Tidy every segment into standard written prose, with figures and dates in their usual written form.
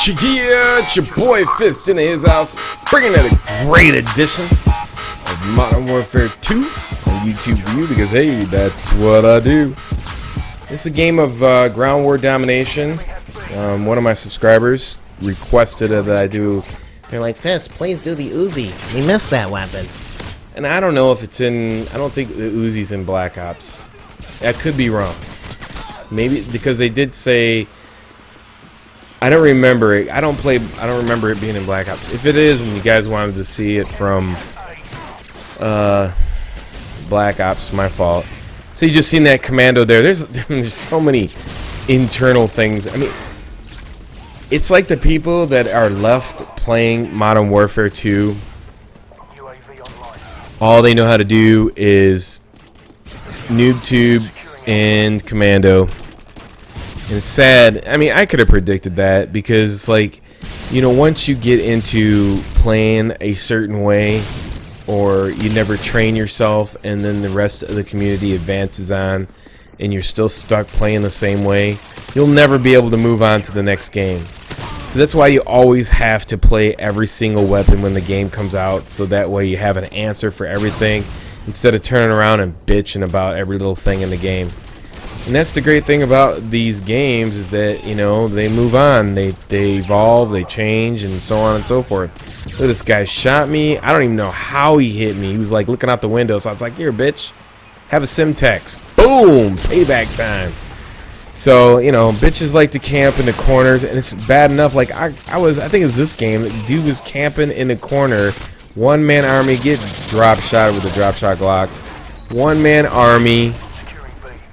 Yeah, it's your boy Fist in his house, bringing in a great edition of Modern Warfare 2 on YouTube View, because hey, that's what I do. It's a game of ground war domination. One of my subscribers requested that I do. They're like, Fist, please do the Uzi. We missed that weapon. And I don't know if it's in. I don't think the Uzi's in Black Ops. I could be wrong. Maybe because they did say. I don't remember it. I don't remember it being in Black Ops. If it is, and you guys wanted to see it from Black Ops, my fault. So you just seen that commando there. There's so many internal things. I mean, it's like the people that are left playing Modern Warfare 2. All they know how to do is NoobTube and commando. And it's sad. I mean, I could have predicted that because, like, you know, once you get into playing a certain way, or you never train yourself, and then the rest of the community advances on, and you're still stuck playing the same way, you'll never be able to move on to the next game. So that's why you always have to play every single weapon when the game comes out, so that way you have an answer for everything, instead of turning around and bitching about every little thing in the game. And that's the great thing about these games, is that, you know, they move on, they evolve, they change, and so on and so forth. Look, this guy shot me. I don't even know how he hit me. He was like looking out the window, so I was like, here, bitch, have a Simtex. Boom, payback time. So, you know, bitches like to camp in the corners, and it's bad enough. Like I think it was this game, the dude was camping in the corner, one-man army, get drop shot with the drop shot Glocks, one-man army.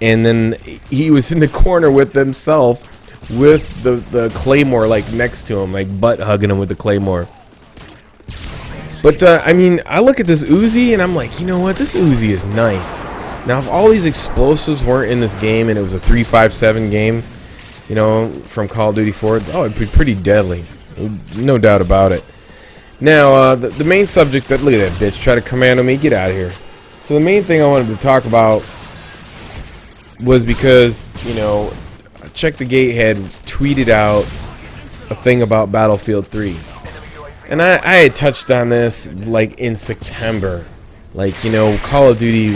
And then he was in the corner with himself, with the Claymore, like, next to him, like, butt hugging him with the Claymore. But, I mean, I look at this Uzi, and I'm like, you know what? This Uzi is nice. Now, if all these explosives weren't in this game, and it was a 357 game, you know, from Call of Duty 4, oh, it'd be pretty deadly. No doubt about it. Now, the main subject, look at that bitch, try to commando me, get out of here. So the main thing I wanted to talk about was because, you know, Check the Gate had tweeted out a thing about Battlefield 3. And I had touched on this, like, in September. Like, you know, Call of Duty,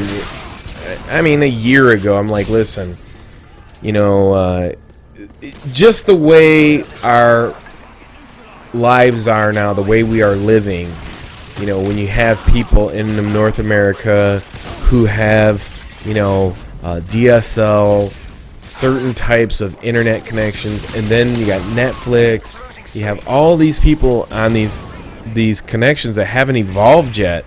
I mean, a year ago, I'm like, listen, you know, just the way our lives are now, the way we are living, you know, when you have people in North America who have, you know, DSL, certain types of internet connections, and then you got Netflix. You have all these people on these connections that haven't evolved yet,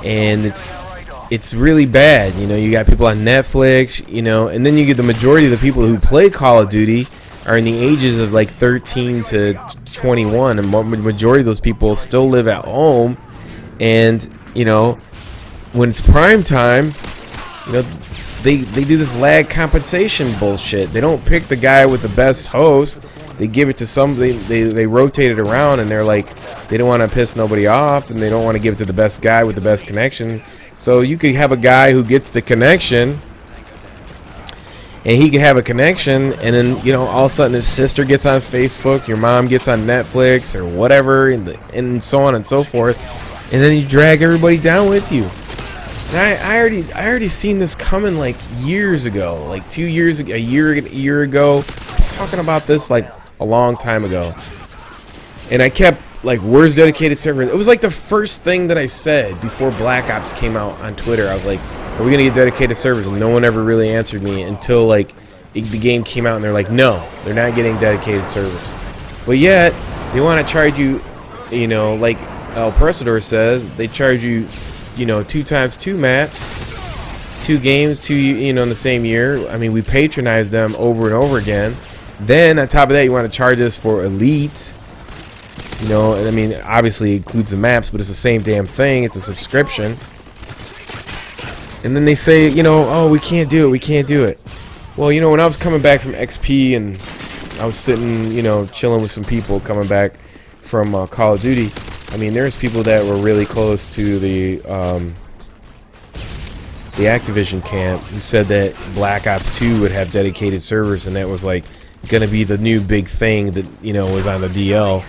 and it's really bad. You know, you got people on Netflix, you know, and then you get the majority of the people who play Call of Duty are in the ages of like 13 to 21, and the majority of those people still live at home, and you know, when it's prime time, you know, they do this lag compensation bullshit. They don't pick the guy with the best host. They give it to somebody. They rotate it around, and they're like, they don't want to piss nobody off, and they don't want to give it to the best guy with the best connection. So you could have a guy who gets the connection, and he could have a connection, and then, you know, all of a sudden his sister gets on Facebook, your mom gets on Netflix or whatever, and so on and so forth, and then you drag everybody down with you. And I already seen this coming like years ago, like 2 years ago, a year ago. I was talking about this like a long time ago, and I kept like, where's dedicated servers? It was like the first thing that I said before Black Ops came out on Twitter. I was like, are we gonna get dedicated servers? And no one ever really answered me until like the game came out, and they're like, no, they're not getting dedicated servers. But yet they want to charge you, you know, like El Presador says, they charge you, you know, 2x2 maps, 2 games, you know, in the same year. I mean, we patronize them over and over again. Then on top of that, you want to charge us for Elite, you know, and I mean, obviously it includes the maps, but it's the same damn thing. It's a subscription. And then they say, you know, oh, we can't do it. Well, you know, when I was coming back from XP and I was sitting, you know, chilling with some people coming back from Call of Duty, I mean, there's people that were really close to the Activision camp who said that Black Ops 2 would have dedicated servers, and that was like gonna be the new big thing that, you know, was on the DL,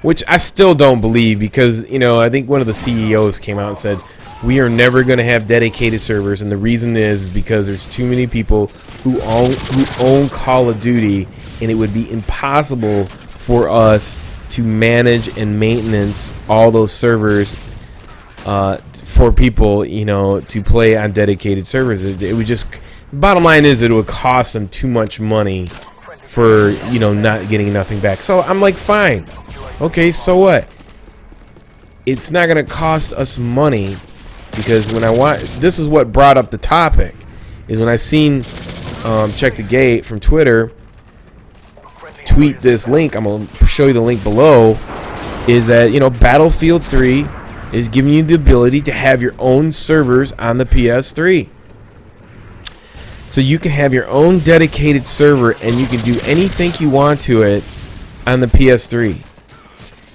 which I still don't believe, because, you know, I think one of the CEOs came out and said we are never gonna have dedicated servers, and the reason is because there's too many people who own Call of Duty, and it would be impossible for us to manage and maintenance all those servers for people, you know, to play on dedicated servers. It would just, bottom line is, it would cost them too much money for, you know, not getting nothing back. So I'm like, fine, okay, so what? It's not gonna cost us money, because when this is what brought up the topic, is when I seen Check the Gate from Twitter tweet this link. I'm gonna show you the link below. Is that, you know, Battlefield 3 is giving you the ability to have your own servers on the PS3. So you can have your own dedicated server, and you can do anything you want to it on the PS3.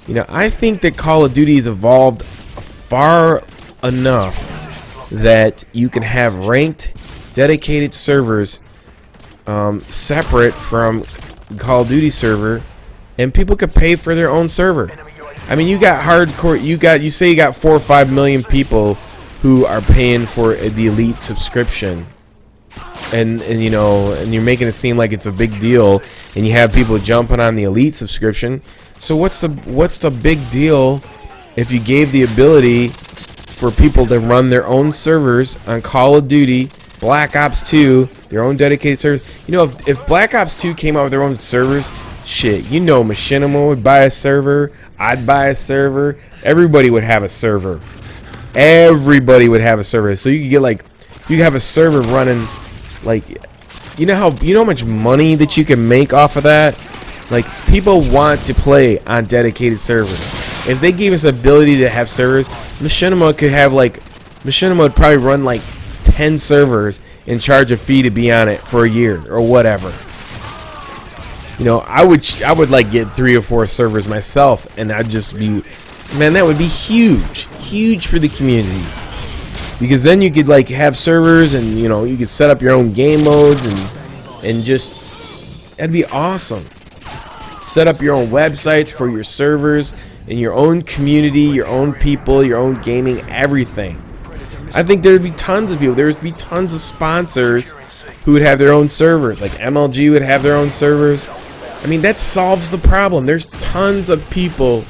You know, I think that Call of Duty has evolved far enough that you can have ranked, dedicated servers separate from Call of Duty server, and people could pay for their own server. I mean, you got hardcore. You say you got 4 or 5 million people who are paying for the Elite subscription, and you know, and you're making it seem like it's a big deal, and you have people jumping on the Elite subscription. So what's the big deal if you gave the ability for people to run their own servers on Call of Duty, Black Ops 2, their own dedicated servers? You know, if Black Ops 2 came out with their own servers, shit, you know, Machinima would buy a server, I'd buy a server, everybody would have a server. Everybody would have a server. So you could get, like, you could have a server running, like, you know how much money that you can make off of that? Like, people want to play on dedicated servers. If they gave us the ability to have servers, Machinima could have, like, Machinima would probably run like 10 servers and charge a fee to be on it for a year or whatever. You know, I would like get 3 or 4 servers myself, and I'd just be, man, that would be huge for the community, because then you could, like, have servers, and, you know, you could set up your own game modes, and just, that'd be awesome. Set up your own websites for your servers and your own community, your own people, your own gaming, everything. I think there'd be tons of people. There would be tons of sponsors who would have their own servers. Like MLG would have their own servers. I mean, that solves the problem. There's tons of people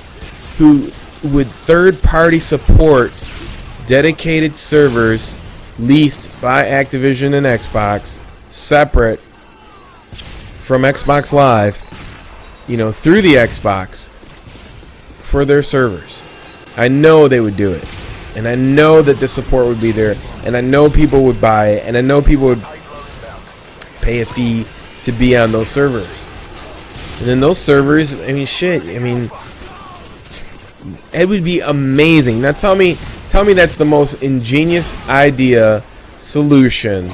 who would third-party support dedicated servers leased by Activision and Xbox, separate from Xbox Live, you know, through the Xbox, for their servers. I know they would do it, and I know that the support would be there, and I know people would buy it, and I know people would pay a fee to be on those servers. And then those servers, I mean, shit, I mean, it would be amazing. Now tell me that's the most ingenious idea, solution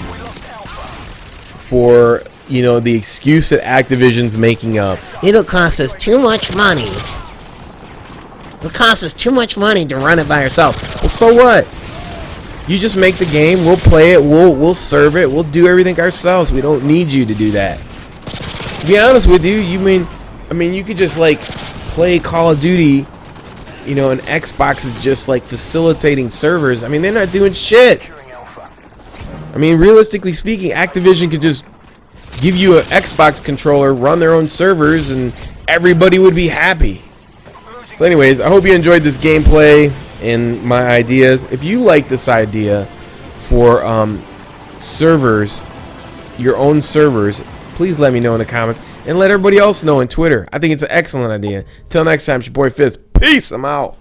for, you know, the excuse that Activision's making up. It'll cost us too much money. It'll cost us too much money to run it by ourselves. Well, so what? You just make the game, we'll play it, we'll serve it, we'll do everything ourselves. We don't need you to do that. To be honest with you, I mean, you could just, like, play Call of Duty, you know, and Xbox is just, like, facilitating servers. I mean, they're not doing shit. I mean, realistically speaking, Activision could just give you an Xbox controller, run their own servers, and everybody would be happy. So anyways, I hope you enjoyed this gameplay and my ideas. If you like this idea for servers, your own servers, please let me know in the comments, and let everybody else know on Twitter. I think it's an excellent idea. Till next time, it's your boy Fizz. Peace. I'm out.